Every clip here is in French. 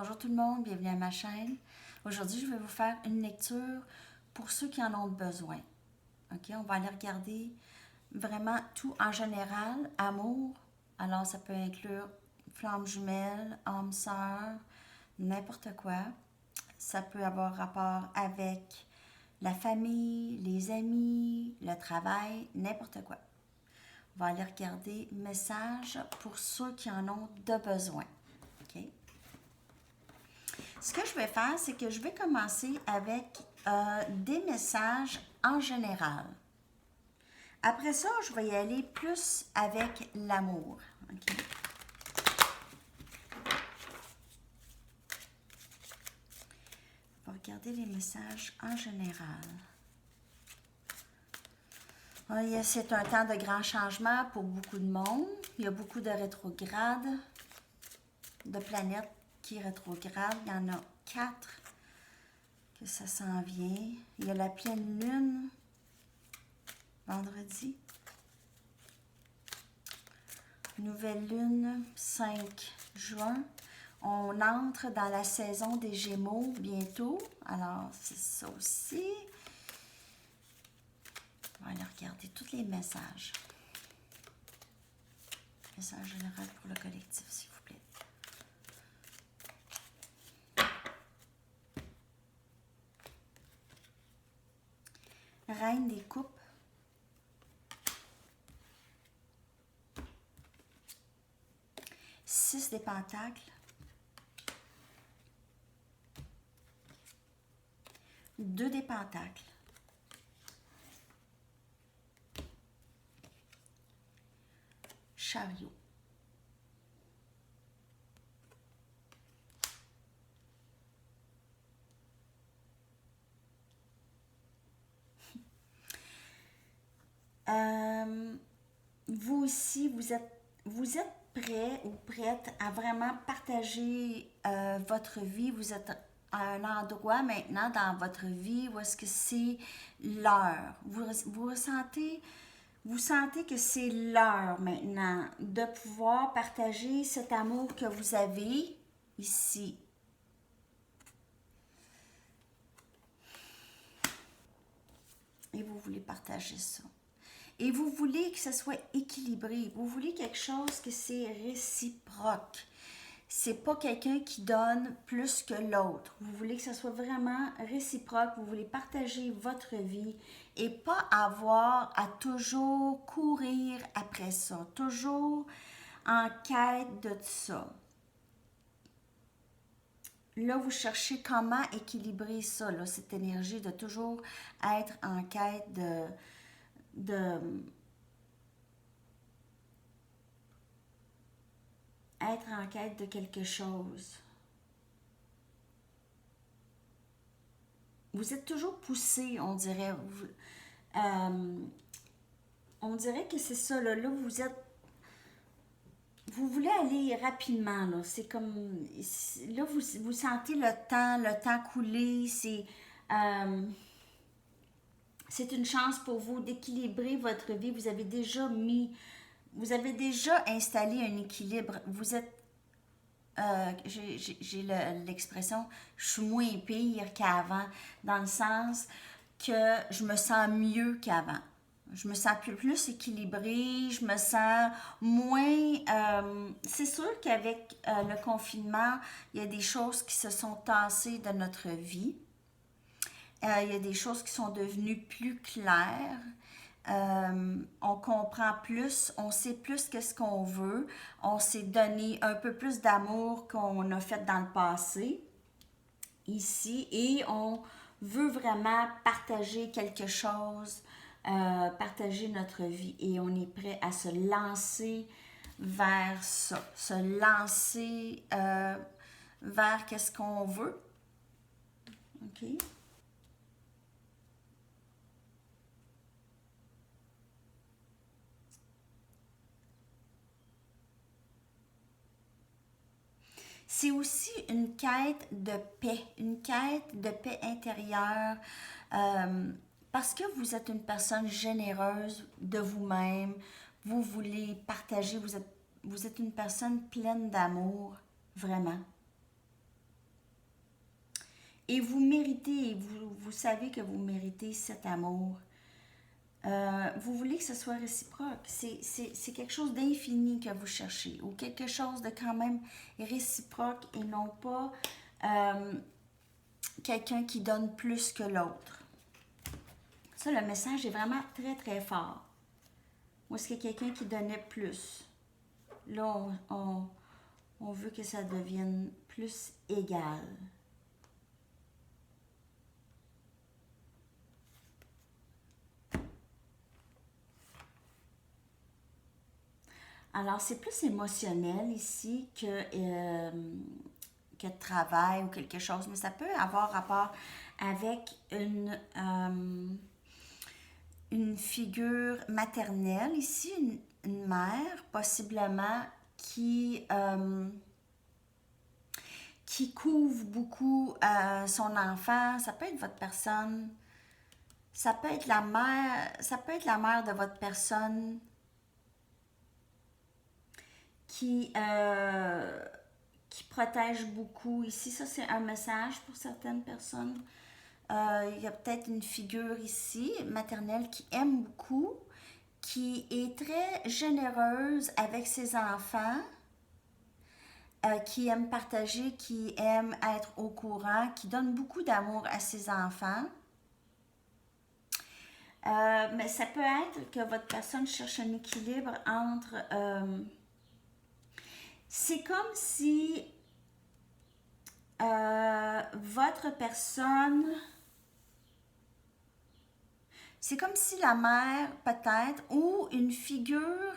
Bonjour tout le monde, bienvenue à ma chaîne. Aujourd'hui, je vais vous faire une lecture pour ceux qui en ont besoin. OK, on va aller regarder vraiment tout en général, amour. Alors, ça peut inclure flamme jumelle, âme sœur, n'importe quoi. Ça peut avoir rapport avec la famille, les amis, le travail, n'importe quoi. On va aller regarder message pour ceux qui en ont de besoin. OK? Ce que je vais faire, c'est que je vais commencer avec des messages en général. Après ça, je vais y aller plus avec l'amour. Okay? On va regarder les messages en général. C'est un temps de grand changement pour beaucoup de monde. Il y a beaucoup de rétrogrades, de planètes qui rétrogradent. Il y en a 4 que ça s'en vient. Il y a la pleine lune, vendredi. Nouvelle lune, 5 juin. On entre dans la saison des Gémeaux bientôt. Alors, c'est ça aussi. On va aller regarder tous les messages. Message général pour le collectif, s'il vous plaît. Reine des coupes. Six des pentacles. Deux des pentacles. Chariot. Vous aussi, vous êtes prêt ou prête à vraiment partager votre vie. Vous êtes à un endroit maintenant dans votre vie où est-ce que c'est l'heure. Vous sentez que c'est l'heure maintenant de pouvoir partager cet amour que vous avez ici. Et vous voulez partager ça. Et vous voulez que ce soit équilibré. Vous voulez quelque chose que c'est réciproque. C'est pas quelqu'un qui donne plus que l'autre. Vous voulez que ce soit vraiment réciproque. Vous voulez partager votre vie et pas avoir à toujours courir après ça. Toujours en quête de ça. Là, vous cherchez comment équilibrer ça, là, cette énergie de toujours être en quête être en quête de quelque chose. Vous êtes toujours poussé, on dirait. On dirait que c'est ça, là, vous voulez aller rapidement, là. C'est comme, là, vous sentez le temps couler. C'est une chance pour vous d'équilibrer votre vie. Vous avez déjà installé un équilibre. Vous êtes, j'ai l'expression, je suis moins pire qu'avant, dans le sens que je me sens mieux qu'avant. Je me sens plus équilibrée, je me sens moins... c'est sûr qu'avec le confinement, il y a des choses qui se sont tassées de notre vie. Il y a des choses qui sont devenues plus claires. On comprend plus, on sait plus qu'est-ce qu'on veut. On s'est donné un peu plus d'amour qu'on a fait dans le passé, ici. Et on veut vraiment partager quelque chose, partager notre vie. Et on est prêt à se lancer vers ça, se lancer vers qu'est-ce qu'on veut. OK? C'est aussi une quête de paix intérieure, parce que vous êtes une personne généreuse de vous-même, vous voulez partager, vous êtes une personne pleine d'amour, vraiment. Et vous méritez, vous savez que vous méritez cet amour. Vous voulez que ce soit réciproque. C'est quelque chose d'infini que vous cherchez, ou quelque chose de quand même réciproque et non pas quelqu'un qui donne plus que l'autre. Ça, le message est vraiment très, très fort. Ou est-ce qu'il y a quelqu'un qui donnait plus? Là, on veut que ça devienne plus égal. Alors, c'est plus émotionnel ici que de travail ou quelque chose, mais ça peut avoir rapport avec une figure maternelle ici, une mère possiblement qui couvre beaucoup son enfant. Ça peut être votre personne, ça peut être la mère de votre personne qui protège beaucoup. Ici, ça c'est un message pour certaines personnes. Il y a peut-être une figure ici, maternelle, qui aime beaucoup, qui est très généreuse avec ses enfants, qui aime partager, qui aime être au courant, qui donne beaucoup d'amour à ses enfants. Mais ça peut être que votre personne cherche un équilibre entre... c'est comme si votre personne... C'est comme si la mère, peut-être, ou une figure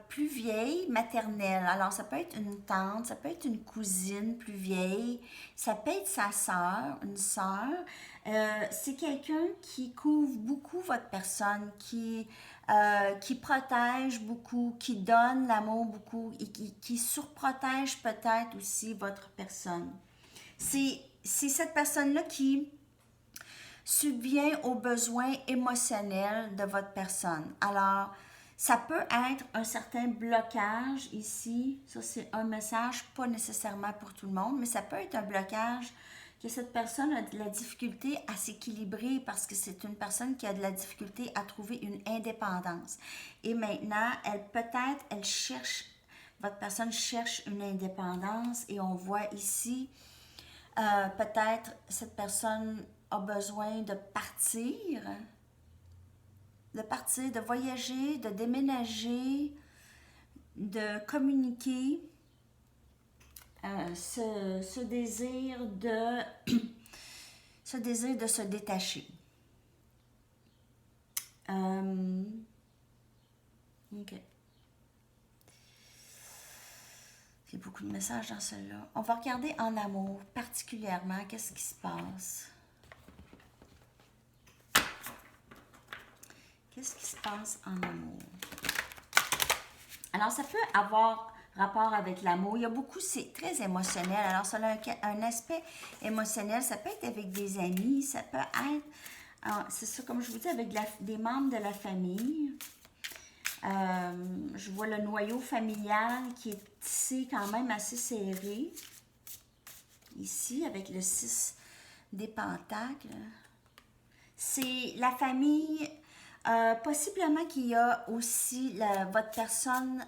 plus vieille, maternelle. Alors, ça peut être une tante, ça peut être une cousine plus vieille, ça peut être sa sœur, une sœur. C'est quelqu'un qui couvre beaucoup votre personne, qui protège beaucoup, qui donne l'amour beaucoup et qui surprotège peut-être aussi votre personne. C'est cette personne-là qui subvient aux besoins émotionnels de votre personne. Alors, ça peut être un certain blocage ici. Ça, c'est un message, pas nécessairement pour tout le monde, mais ça peut être un blocage que cette personne a de la difficulté à s'équilibrer parce que c'est une personne qui a de la difficulté à trouver une indépendance. Et maintenant, elle cherche, votre personne cherche une indépendance et on voit ici, peut-être cette personne a besoin de partir, de voyager, de déménager, de communiquer, ce désir de se détacher. Ok. Il y a beaucoup de messages dans celui-là. On va regarder en amour, particulièrement, qu'est-ce qui se passe. Qu'est-ce qui se passe en amour? Alors, ça peut avoir rapport avec l'amour. Il y a beaucoup, c'est très émotionnel. Alors, ça a un aspect émotionnel. Ça peut être avec des amis. Ça peut être, c'est ça, comme je vous dis, avec des membres de la famille. Je vois le noyau familial qui est tissé quand même assez serré. Ici, avec le 6 des pentacles. C'est la famille... possiblement qu'il y a aussi votre personne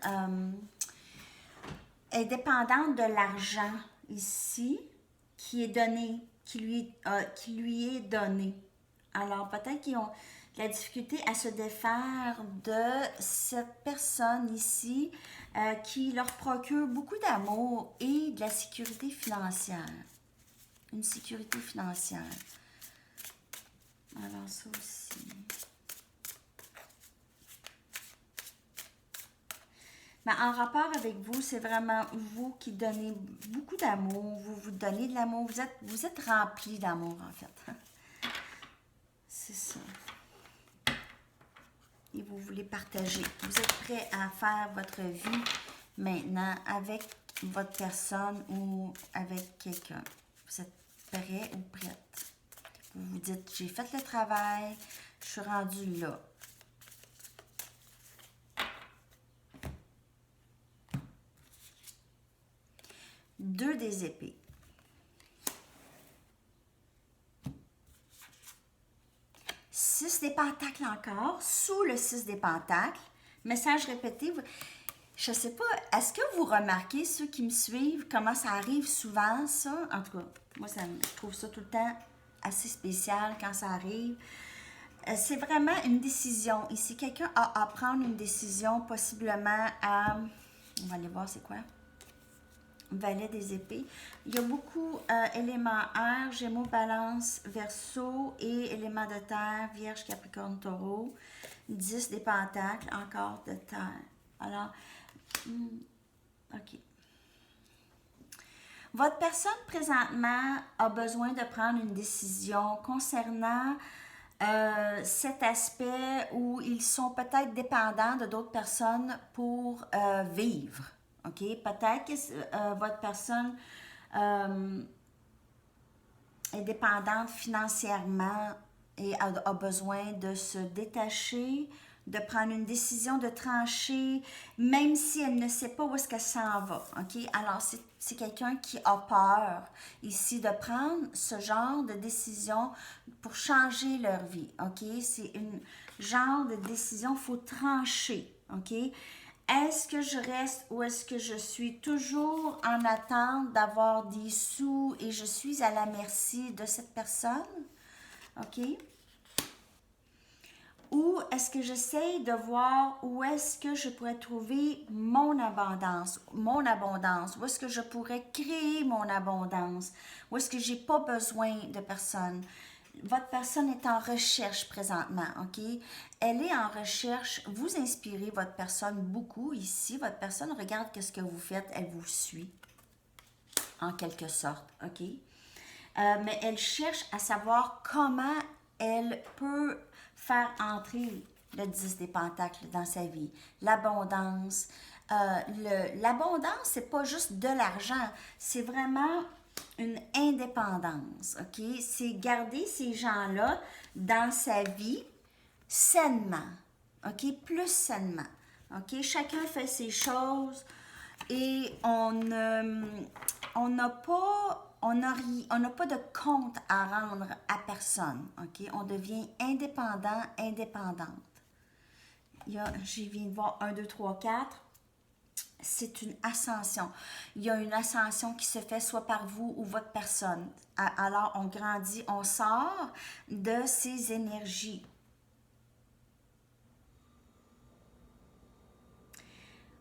est dépendante de l'argent ici qui est donné, qui lui est donné. Alors peut-être qu'ils ont de la difficulté à se défaire de cette personne ici qui leur procure beaucoup d'amour et de la sécurité financière. Une sécurité financière. Alors ça aussi... Mais en rapport avec vous, c'est vraiment vous qui donnez beaucoup d'amour, vous donnez de l'amour, vous êtes rempli d'amour en fait. C'est ça. Et vous voulez partager. Vous êtes prêt à faire votre vie maintenant avec votre personne ou avec quelqu'un. Vous êtes prêt ou prête. Vous vous dites, j'ai fait le travail, je suis rendu là. Deux des épées. 6 des pentacles encore, sous le 6 des pentacles. Message répété. Je ne sais pas, est-ce que vous remarquez, ceux qui me suivent, comment ça arrive souvent, ça? En tout cas, moi, je trouve ça tout le temps assez spécial quand ça arrive. C'est vraiment une décision. Ici, quelqu'un a à prendre une décision, possiblement à... On va aller voir c'est quoi. Valet des épées. Il y a beaucoup éléments air, Gémeaux, Balance, Verseau et éléments de terre, Vierge, Capricorne, Taureau. 10 des pentacles, encore de terre. Alors, OK. Votre personne présentement a besoin de prendre une décision concernant cet aspect où ils sont peut-être dépendants de d'autres personnes pour vivre. OK? Peut-être que votre personne est dépendante financièrement et a besoin de se détacher, de prendre une décision, de trancher, même si elle ne sait pas où est-ce qu'elle s'en va. OK? Alors, c'est quelqu'un qui a peur ici de prendre ce genre de décision pour changer leur vie. OK? C'est une genre de décision, il faut trancher. OK? Est-ce que je reste ou est-ce que je suis toujours en attente d'avoir des sous et je suis à la merci de cette personne? OK? Ou est-ce que j'essaie de voir où est-ce que je pourrais trouver mon abondance, où est-ce que je pourrais créer mon abondance, où est-ce que j'ai pas besoin de personne. Votre personne est en recherche présentement, OK? Elle est en recherche, vous inspirez votre personne beaucoup ici. Votre personne regarde qu'est-ce que vous faites, elle vous suit, en quelque sorte, OK? Mais elle cherche à savoir comment elle peut faire entrer le 10 des pentacles dans sa vie. L'abondance. L'abondance, c'est pas juste de l'argent, c'est vraiment une indépendance, OK? C'est garder ces gens-là dans sa vie sainement, OK? Plus sainement, OK? Chacun fait ses choses et on n'a pas... On n'a pas de compte à rendre à personne, OK? On devient indépendant, indépendante. Je viens de voir 1, 2, 3, 4. C'est une ascension. Il y a une ascension qui se fait soit par vous ou votre personne. Alors, on grandit, on sort de ces énergies.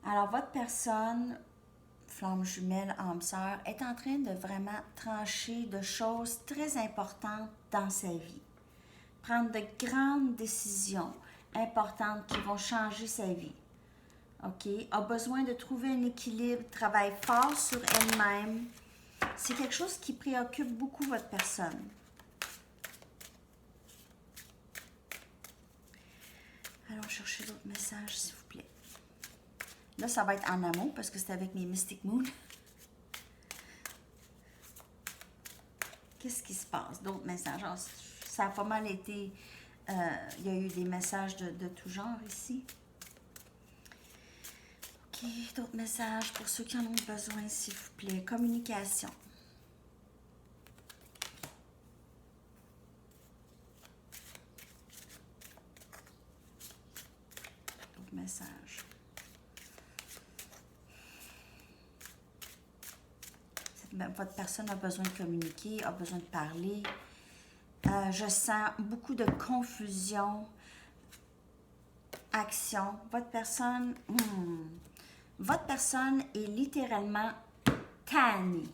Alors, votre personne... Flamme jumelle, âme sœur, est en train de vraiment trancher de choses très importantes dans sa vie. Prendre de grandes décisions importantes qui vont changer sa vie. OK? A besoin de trouver un équilibre, travaille fort sur elle-même. C'est quelque chose qui préoccupe beaucoup votre personne. Alors, cherchez d'autres messages, s'il vous plaît. Là, ça va être en amont parce que c'est avec mes Mystic Moon. Qu'est-ce qui se passe? D'autres messages. Alors, ça a pas mal été... il y a eu des messages de tout genre ici. OK, d'autres messages pour ceux qui en ont besoin, s'il vous plaît. Communication. D'autres messages. Votre personne a besoin de communiquer, a besoin de parler. Je sens beaucoup de confusion, action. Votre personne est littéralement tannée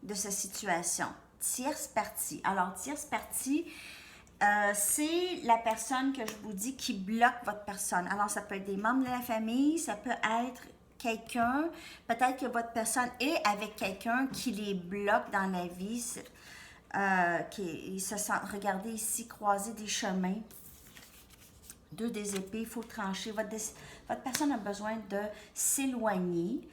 de cette situation. Tierce partie. Alors, tierce partie, c'est la personne que je vous dis qui bloque votre personne. Alors, ça peut être des membres de la famille, ça peut être quelqu'un, peut-être que votre personne est avec quelqu'un qui les bloque dans la vie, qui se sent, regardez ici, croiser des chemins, 2 des épées, il faut trancher, votre personne a besoin de s'éloigner,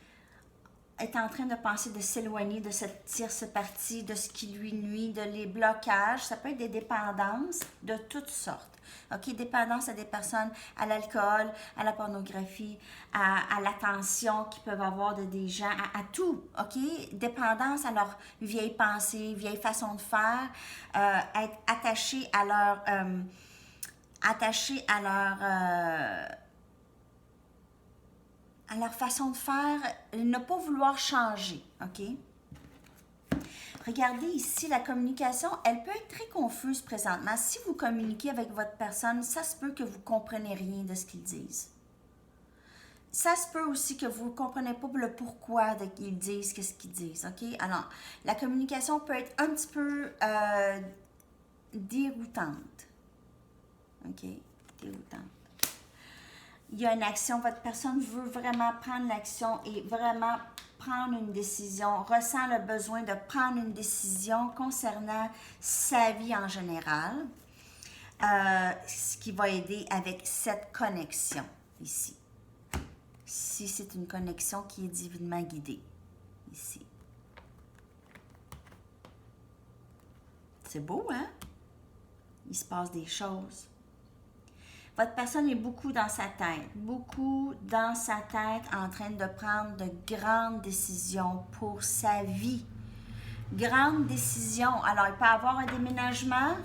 est en train de penser de s'éloigner de cette tierce partie, de ce qui lui nuit, de les blocages, ça peut être des dépendances de toutes sortes. OK, dépendance à des personnes, à l'alcool, à la pornographie, à l'attention qu'ils peuvent avoir de des gens, à tout. OK, dépendance à leurs vieilles pensées, vieilles façons de faire, être attaché à attachés à leur façon de faire, ne pas vouloir changer, OK? Regardez ici, la communication, elle peut être très confuse présentement. Si vous communiquez avec votre personne, ça se peut que vous ne comprenez rien de ce qu'ils disent. Ça se peut aussi que vous ne comprenez pas le pourquoi qu'ils disent ce qu'ils disent, OK? Alors, la communication peut être un petit peu déroutante, OK? Déroutante. Il y a une action, votre personne veut vraiment prendre l'action et vraiment prendre une décision, ressent le besoin de prendre une décision concernant sa vie en général, ce qui va aider avec cette connexion ici. Si c'est une connexion qui est divinement guidée, ici. C'est beau, hein? Il se passe des choses. Votre personne est beaucoup dans sa tête en train de prendre de grandes décisions pour sa vie. Grandes décisions. Alors, il peut y avoir un déménagement.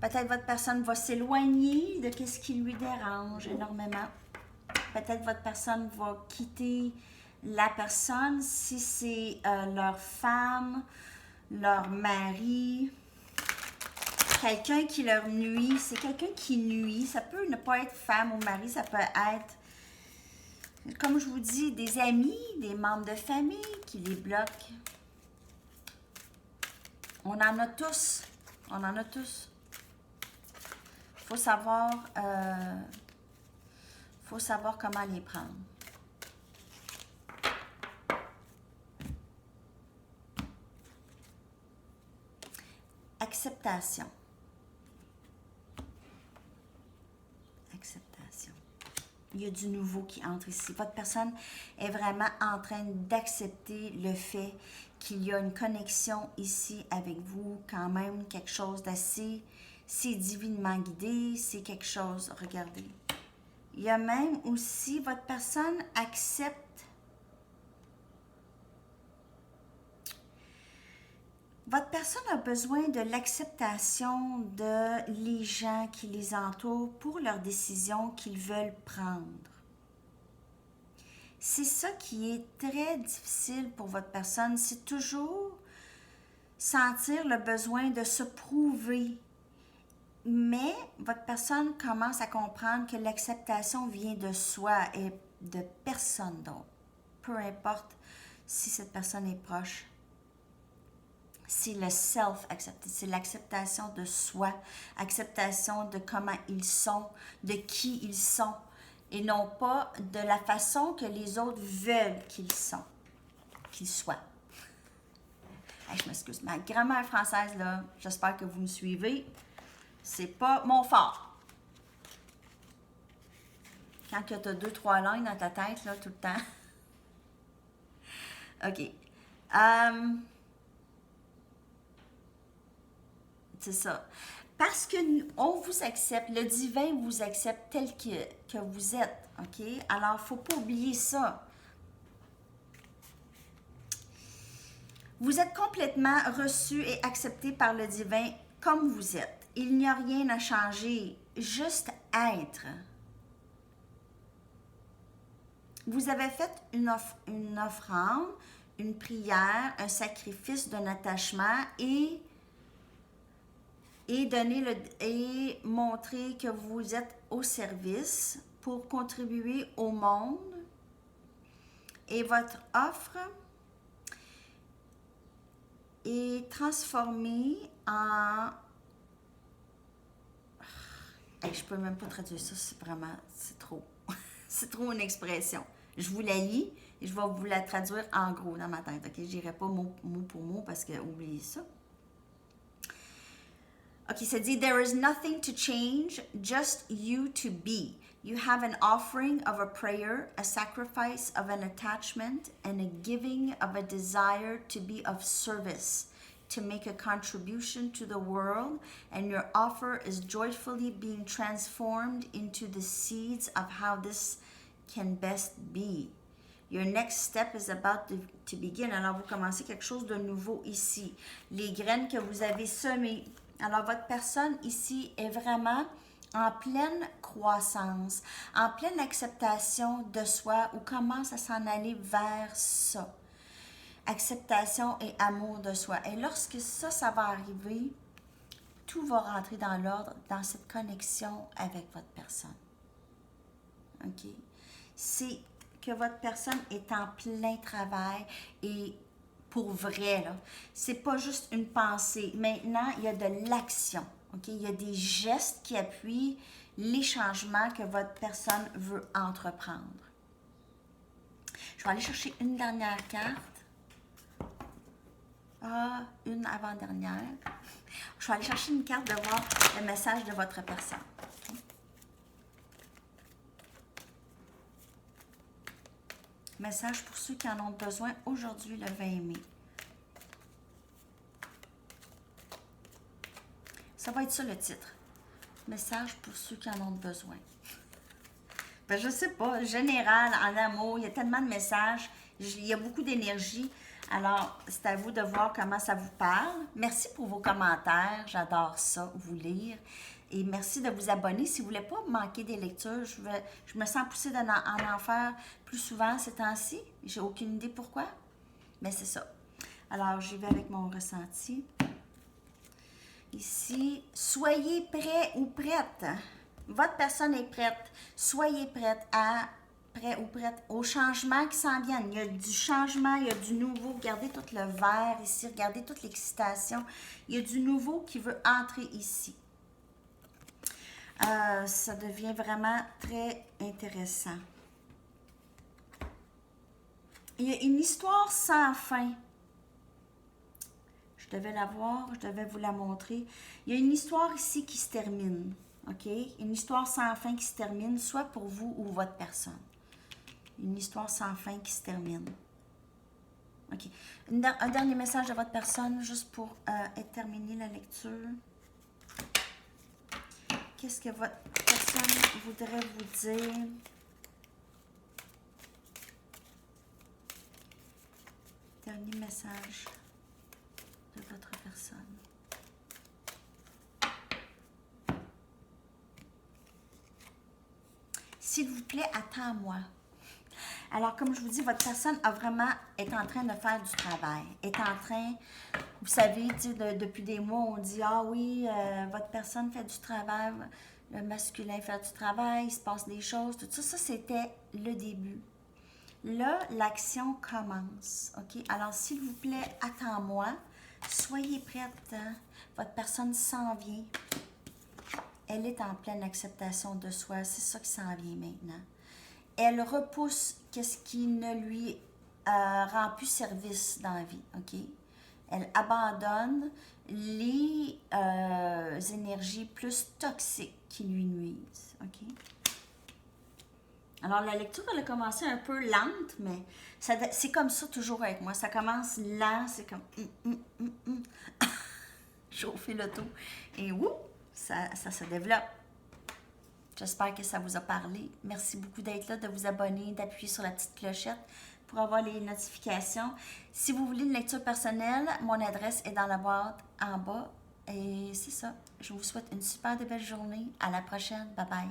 Peut-être votre personne va s'éloigner de ce qui lui dérange énormément. Peut-être votre personne va quitter la personne si c'est leur femme, leur mari, quelqu'un qui leur nuit. C'est quelqu'un qui nuit. Ça peut ne pas être femme ou mari, ça peut être, comme je vous dis, des amis, des membres de famille qui les bloquent. On en a tous. On en a tous. Il faut savoir comment les prendre. Acceptation. Acceptation. Il y a du nouveau qui entre ici. Votre personne est vraiment en train d'accepter le fait qu'il y a une connexion ici avec vous, quand même quelque chose d'assez, c'est divinement guidé, c'est quelque chose, regardez. Il y a même aussi, votre personne accepte. Votre personne a besoin de l'acceptation de les gens qui les entourent pour leurs décisions qu'ils veulent prendre. C'est ça qui est très difficile pour votre personne, c'est toujours sentir le besoin de se prouver. Mais votre personne commence à comprendre que l'acceptation vient de soi et de personne d'autre. Peu importe si cette personne est proche. C'est le self-acceptance, c'est l'acceptation de soi, acceptation de comment ils sont, de qui ils sont, et non pas de la façon que les autres veulent qu'ils soient. Hey, je m'excuse, ma grammaire française, là, j'espère que vous me suivez. C'est pas mon fort. Quand tu as 2-3 langues dans ta tête, là, tout le temps. OK. C'est ça. Parce qu'on vous accepte, le divin vous accepte tel que vous êtes. OK? Alors, il ne faut pas oublier ça. Vous êtes complètement reçu et accepté par le divin comme vous êtes. Il n'y a rien à changer, juste être. Vous avez fait une offrande, une prière, un sacrifice d'un attachement et montrer que vous êtes au service pour contribuer au monde. Et votre offre est transformée en... Je peux même pas traduire ça, c'est trop. C'est trop une expression. Je vous la lis et je vais vous la traduire en gros dans ma tête. OK? Je n'irai pas mot pour mot parce que oubliez ça. OK, ça dit, there is nothing to change, just you to be. You have an offering of a prayer, a sacrifice of an attachment, and a giving of a desire to be of service, to make a contribution to the world, and your offer is joyfully being transformed into the seeds of how this can best be. Your next step is about to begin. Alors, vous commencez quelque chose de nouveau ici. Les graines que vous avez semées. Alors, votre personne ici est vraiment en pleine croissance, en pleine acceptation de soi ou commence à s'en aller vers ça. Acceptation et amour de soi. Et lorsque ça va arriver, tout va rentrer dans l'ordre, dans cette connexion avec votre personne. OK? C'est que votre personne est en plein travail et pour vrai, là. C'est pas juste une pensée. Maintenant, il y a de l'action. OK? Il y a des gestes qui appuient les changements que votre personne veut entreprendre. Je vais aller chercher une dernière carte. Ah, une avant-dernière. Je vais aller chercher une carte de voir le message de votre personne. Okay? Message pour ceux qui en ont besoin aujourd'hui, le 20 mai. Ça va être ça le titre. Message pour ceux qui en ont besoin. Ben, je sais pas, général, en amour, il y a tellement de messages, il y a beaucoup d'énergie. Alors, c'est à vous de voir comment ça vous parle. Merci pour vos commentaires, j'adore ça, vous lire. Et merci de vous abonner. Si vous ne voulez pas manquer des lectures, je me sens poussée en faire plus souvent ces temps-ci. J'ai aucune idée pourquoi, mais c'est ça. Alors, j'y vais avec mon ressenti. Ici, soyez prêts ou prête. Votre personne est prête. Soyez prête prêt ou prête aux changements qui s'en viennent. Il y a du changement, il y a du nouveau. Regardez tout le vert ici, regardez toute l'excitation. Il y a du nouveau qui veut entrer ici. Ça devient vraiment très intéressant. Il y a une histoire sans fin. Je devais la voir, je devais vous la montrer. Il y a une histoire ici qui se termine. OK? Une histoire sans fin qui se termine, soit pour vous ou votre personne. Une histoire sans fin qui se termine. OK. Un dernier message de votre personne, juste pour terminer la lecture. Qu'est-ce que votre personne voudrait vous dire? Dernier message de votre personne. S'il vous plaît, attends-moi. Alors, comme je vous dis, votre personne est en train de faire du travail. Est en train, vous savez, depuis des mois, on dit, ah oui, votre personne fait du travail, le masculin fait du travail, il se passe des choses, tout ça. Ça, c'était le début. Là, l'action commence. OK? Alors, s'il vous plaît, attends-moi. Soyez prête. Hein? Votre personne s'en vient. Elle est en pleine acceptation de soi. C'est ça qui s'en vient maintenant. Elle repousse ce qui ne lui rend plus service dans la vie. OK? Elle abandonne les énergies plus toxiques qui lui nuisent. OK? Alors, la lecture, elle a commencé un peu lente, mais c'est comme ça toujours avec moi. Ça commence lent, c'est comme... chauffer le tout. Et ça se développe. J'espère que ça vous a parlé. Merci beaucoup d'être là, de vous abonner, d'appuyer sur la petite clochette pour avoir les notifications. Si vous voulez une lecture personnelle, mon adresse est dans la boîte en bas. Et c'est ça. Je vous souhaite une super belle journée. À la prochaine. Bye bye.